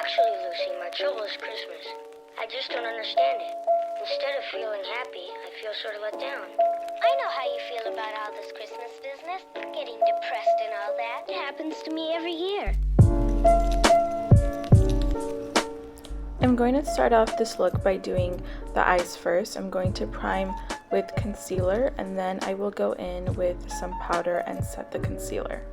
Actually, Lucy, my trouble is Christmas. I just don't understand it. Instead of feeling happy, I feel sort of let down. I know how you feel about all this Christmas business, getting depressed and all that. It happens to me every year. I'm going to start off this look by doing the eyes first. I'm going to prime with concealer, and then I will go in with some powder and set the concealer.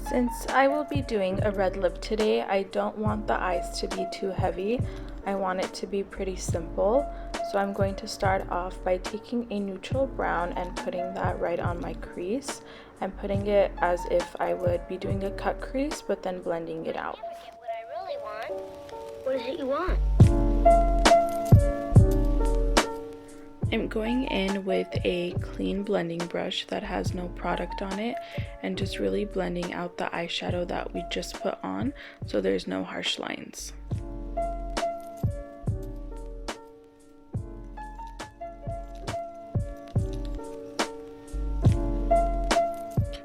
Since I will be doing a red lip today, I don't want the eyes to be too heavy. I want it to be pretty simple. So I'm going to start off by taking a neutral brown and putting that right on my crease and putting it as if I would be doing a cut crease, but then blending it out. What I really want. What is it you want? I'm going in with a clean blending brush that has no product on it and just really blending out the eyeshadow that we just put on so there's no harsh lines.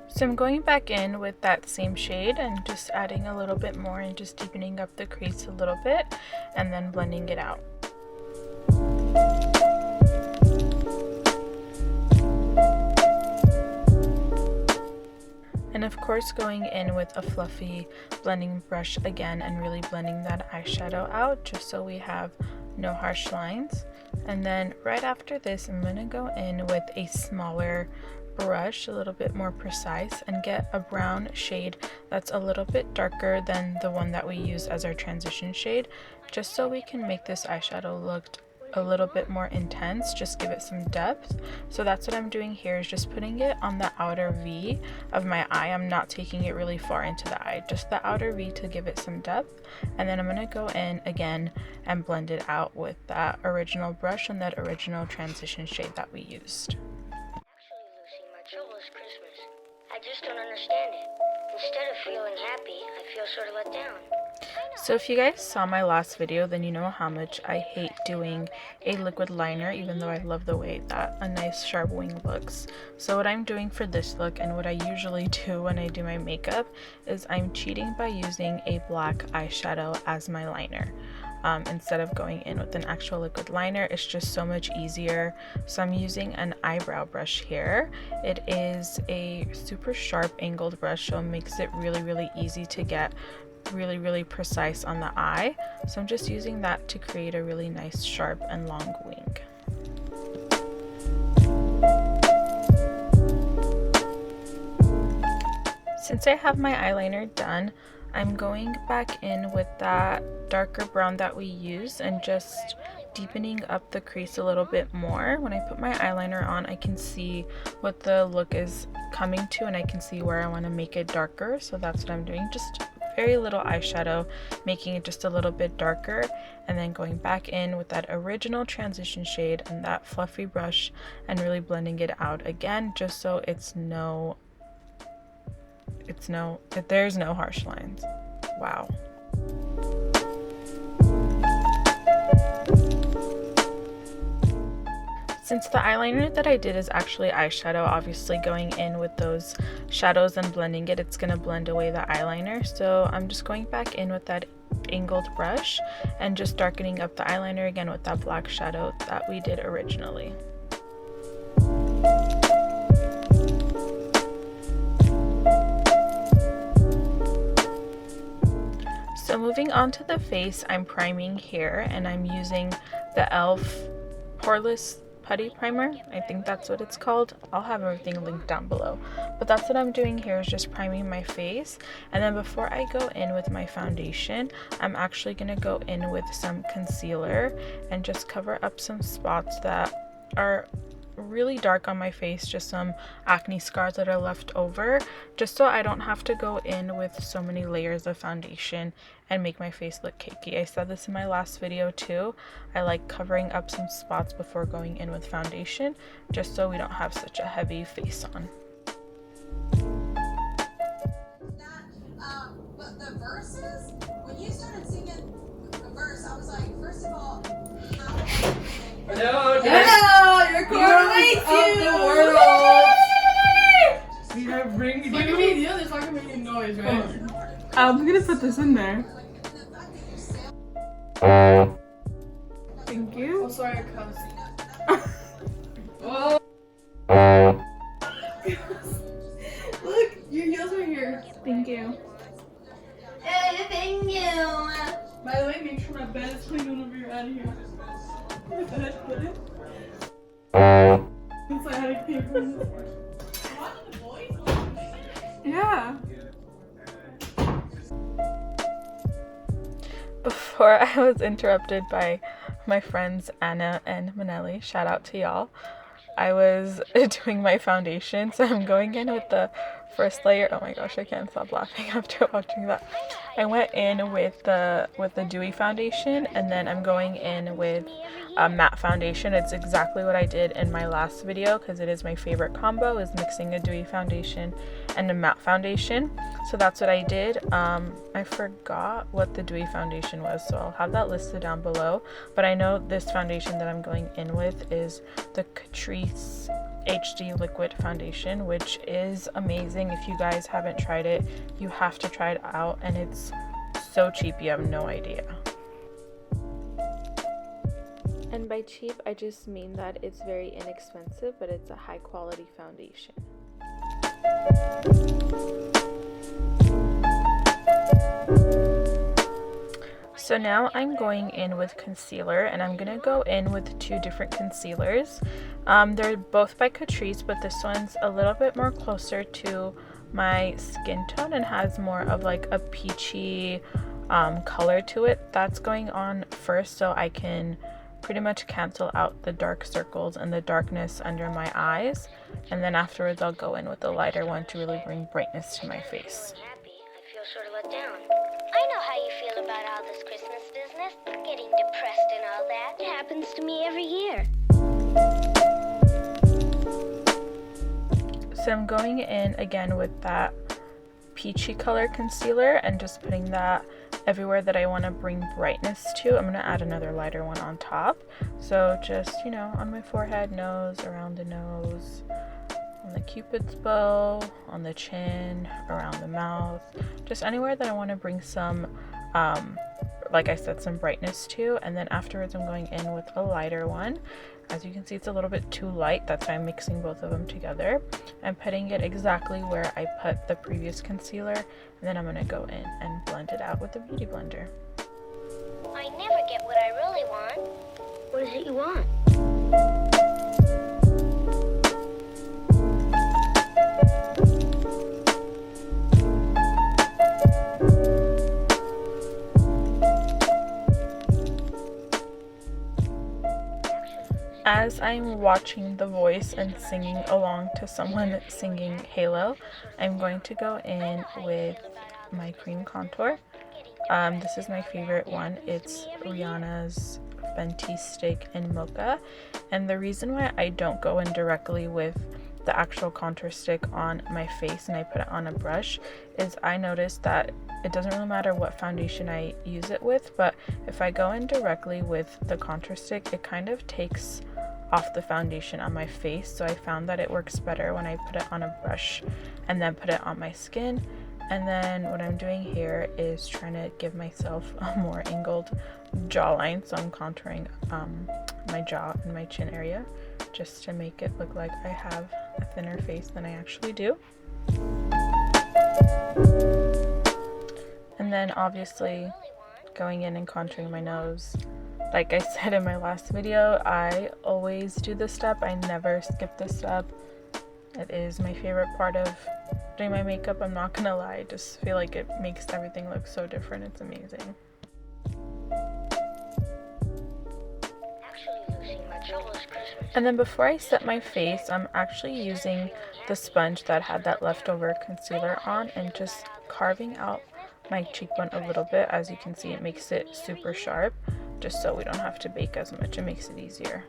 So I'm going back in with that same shade and just adding a little bit more and just deepening up the crease a little bit and then blending it out. And of course going in with a fluffy blending brush again and really blending that eyeshadow out just so we have no harsh lines. And then right after this I'm going to go in with a smaller brush, a little bit more precise, and get a brown shade that's a little bit darker than the one that we use as our transition shade, just so we can make this eyeshadow look a little bit more intense, just give it some depth. So that's what I'm doing here, is just putting it on the outer V of my eye. I'm not taking it really far into the eye, just the outer V to give it some depth. And then I'm going to go in again and blend it out with that original brush and that original transition shade that we used. Trouble is Christmas. I just don't understand it. Instead of feeling happy, I feel sort of let down. So if you guys saw my last video, then you know how much I hate doing a liquid liner, even though I love the way that a nice sharp wing looks. So what I'm doing for this look, and what I usually do when I do my makeup, is I'm cheating by using a black eyeshadow as my liner. Instead of going in with an actual liquid liner, it's just so much easier. So I'm using an eyebrow brush here. It is a super sharp angled brush, so it makes it really easy to get really precise on the eye. So I'm just using that to create a really nice sharp and long wing. Since I have my eyeliner done, I'm going back in with that darker brown that we use and just deepening up the crease a little bit more. When I put my eyeliner on, I can see what the look is coming to, and I can see where I want to make it darker. So that's what I'm doing, just very little eyeshadow, making it just a little bit darker, and then going back in with that original transition shade and that fluffy brush and really blending it out again, just so there's no harsh lines. Wow. Since the eyeliner that I did is actually eyeshadow, obviously going in with those shadows and blending it, it's going to blend away the eyeliner. So I'm just going back in with that angled brush and just darkening up the eyeliner again with that black shadow that we did originally. So moving on to the face, I'm priming here, and I'm using the e.l.f. Poreless Putty primer. I think that's what it's called. I'll have everything linked down below. But that's what I'm doing here, is just priming my face. And then before I go in with my foundation, I'm actually going to go in with some concealer and just cover up some spots that are really dark on my face, just some acne scars that are left over, just so I don't have to go in with so many layers of foundation and make my face look cakey. I said this in my last video too. I like covering up some spots before going in with foundation, just so we don't have such a heavy face on. But the verses, when you started singing the verse, I was like, first of all, how the world. We are bringing Look at you. me, this not gonna make any noise, right? I'm gonna put this in there. Thank you. Oh, sorry, I cussed. Oh. Look, your heels are here. Thank you. Thank you. By the way, make sure my bed is clean whenever you're out of here. Look at that, put it. Since I had a paper. Yeah. Before I was interrupted by my friends Anna and Manelli, shout out to y'all, I was doing my foundation, so I'm going in with the first layer. Oh my gosh, I can't stop laughing after watching that. I went in with the dewy foundation, and then I'm going in with a matte foundation. It's exactly what I did in my last video, because it is my favorite combo, is mixing a dewy foundation and a matte foundation. So that's what I did. I forgot what the dewy foundation was, so I'll have that listed down below, but I know this foundation that I'm going in with is the Catrice HD liquid foundation, which is amazing. If you guys haven't tried it, you have to try it out, and it's so cheap you have no idea. And by cheap, I just mean that it's very inexpensive, but it's a high quality foundation. So now I'm going in with concealer, and I'm gonna go in with two different concealers. They're both by Catrice, but this one's a little bit more closer to my skin tone and has more of like a peachy color to it. That's going on first, so I can pretty much cancel out the dark circles and the darkness under my eyes, and then afterwards I'll go in with the lighter one to really bring brightness to my face. Happy, I feel sort of let down. I know how you feel about all this Christmas business, getting depressed and all that. It happens to me every year. So I'm going in again with that peachy color concealer and just putting that everywhere that I want to bring brightness to. I'm going to add another lighter one on top. So just, you know, on my forehead, nose, around the nose, on the cupid's bow, on the chin, around the mouth, just anywhere that I want to bring some, like I said, some brightness to. And then afterwards I'm going in with a lighter one. As you can see, it's a little bit too light, that's why I'm mixing both of them together. I'm putting it exactly where I put the previous concealer, and then I'm going to go in and blend it out with the beauty blender. I never get what I really want. What is it you want? As I'm watching The Voice and singing along to someone singing Halo, I'm going to go in with my cream contour. This is my favorite one. It's Rihanna's Fenty Stick in Mocha. And the reason why I don't go in directly with the actual contour stick on my face and I put it on a brush is I noticed that it doesn't really matter what foundation I use it with, but if I go in directly with the contour stick, it kind of takes off the foundation on my face. So I found that it works better when I put it on a brush and then put it on my skin. And then what I'm doing here is trying to give myself a more angled jawline, so I'm contouring my jaw and my chin area just to make it look like I have a thinner face than I actually do. And then obviously going in and contouring my nose. Like I said in my last video, I always do this step. I never skip this step. It is my favorite part of doing my makeup, I'm not gonna lie. I just feel like it makes everything look so different. It's amazing. And then before I set my face, I'm actually using the sponge that had that leftover concealer on and just carving out my cheekbone a little bit. As you can see, it makes it super sharp, just so we don't have to bake as much. It makes it easier.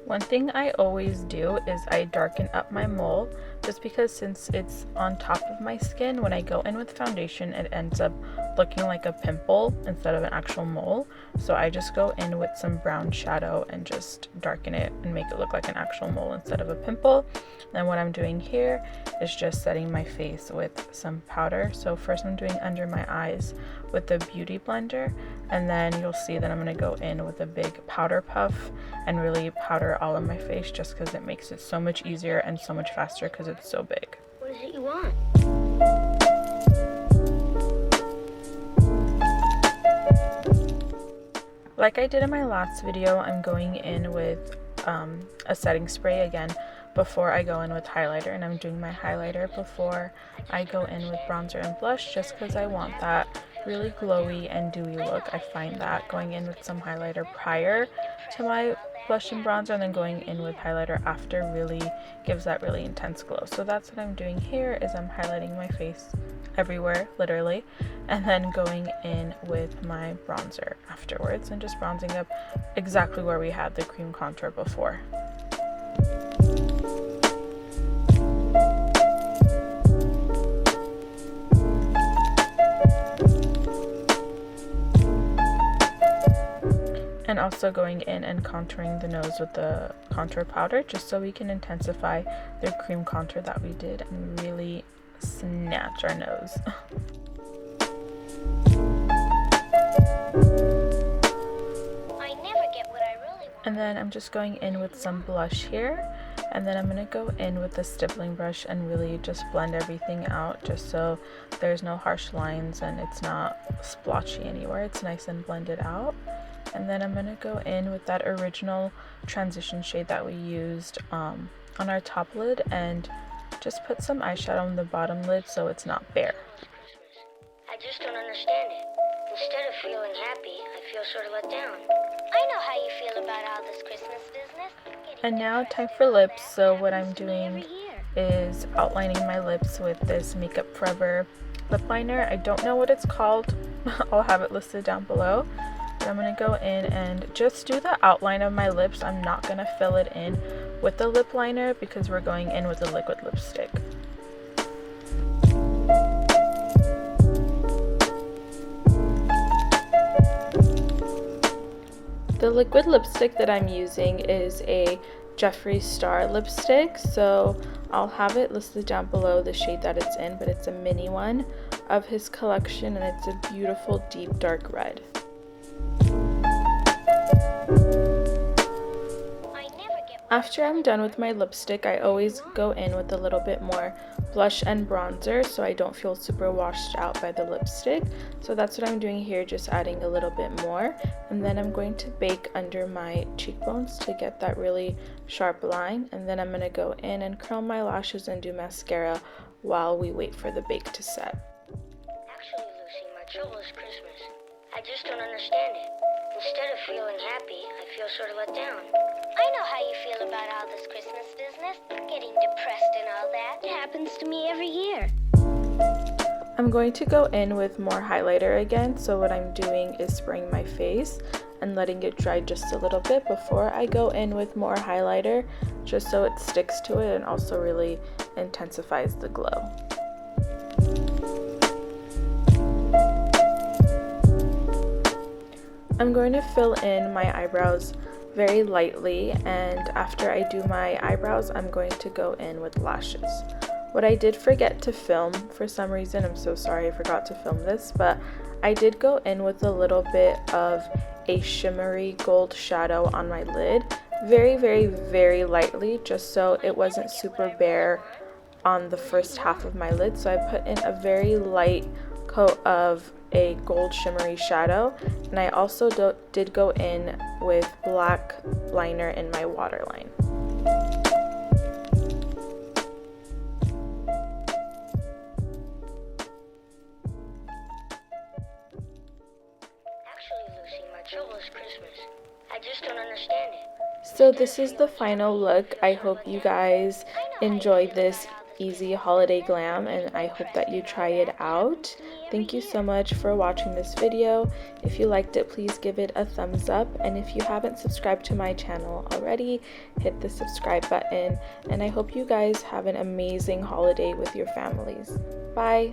One thing I always do is I darken up my mole, just because since it's on top of my skin, when I go in with foundation, it ends up looking like a pimple instead of an actual mole. So I just go in with some brown shadow and just darken it and make it look like an actual mole instead of a pimple. Then what I'm doing here is just setting my face with some powder. So first I'm doing under my eyes with the Beauty Blender, and then you'll see that I'm going to go in with a big powder puff and really powder all of my face, just because it makes it so much easier and so much faster because it's so big. What is it you want? Like I did in my last video, I'm going in with a setting spray again before I go in with highlighter, and I'm doing my highlighter before I go in with bronzer and blush, just because I want that really glowy and dewy look. I find that going in with some highlighter prior to my blush and bronzer and then going in with highlighter after really gives that really intense glow. So that's what I'm doing here, is I'm highlighting my face everywhere, literally, and then going in with my bronzer afterwards and just bronzing up exactly where we had the cream contour before. And also going in and contouring the nose with the contour powder, just so we can intensify the cream contour that we did and really snatch our nose. And then I'm just going in with some blush here, and then I'm going to go in with the stippling brush and really just blend everything out, just so there's no harsh lines and it's not splotchy anywhere. It's nice and blended out. And then I'm going to go in with that original transition shade that we used on our top lid and just put some eyeshadow on the bottom lid so it's not bare. I just don't understand it. Instead of feeling happy, I feel sort of let down. I know how you feel about all this Christmas business. And now time for lips. So what I'm doing is outlining my lips with this Makeup Forever lip liner. I don't know what it's called. I'll have it listed down below. But I'm going to go in and just do the outline of my lips. I'm not going to fill it in with the lip liner because we're going in with a liquid lipstick. The liquid lipstick that I'm using is a Jeffree Star lipstick, so I'll have it listed down below the shade that it's in, but it's a mini one of his collection and it's a beautiful deep dark red. After I'm done with my lipstick, I always go in with a little bit more blush and bronzer so I don't feel super washed out by the lipstick. So that's what I'm doing here, just adding a little bit more. And then I'm going to bake under my cheekbones to get that really sharp line. And then I'm going to go in and curl my lashes and do mascara while we wait for the bake to set. Actually, Lucy, my trouble is Christmas. I just don't understand it. Instead of feeling happy, I feel sort of let down. I know how you feel about all this Christmas business, getting depressed and all that. It happens to me every year. I'm going to go in with more highlighter again, so what I'm doing is spraying my face and letting it dry just a little bit before I go in with more highlighter, just so it sticks to it and also really intensifies the glow. I'm going to fill in my eyebrows very lightly, and after I do my eyebrows, I'm going to go in with lashes. What I did forget to film, for some reason, I'm so sorry I forgot to film this, but I did go in with a little bit of a shimmery gold shadow on my lid, very, very, very lightly, just so it wasn't super bare on the first half of my lid. So I put in a very light coat of a gold shimmery shadow, and I also did go in with black liner in my waterline. Actually, Lucy, my trouble is Christmas. I just don't understand it. So this is the final look. I hope you guys enjoyed this easy holiday glam, and I hope that you try it out. Thank you so much for watching this video. If you liked it, please give it a thumbs up, and if you haven't subscribed to my channel already, hit the subscribe button, and I hope you guys have an amazing holiday with your families. Bye!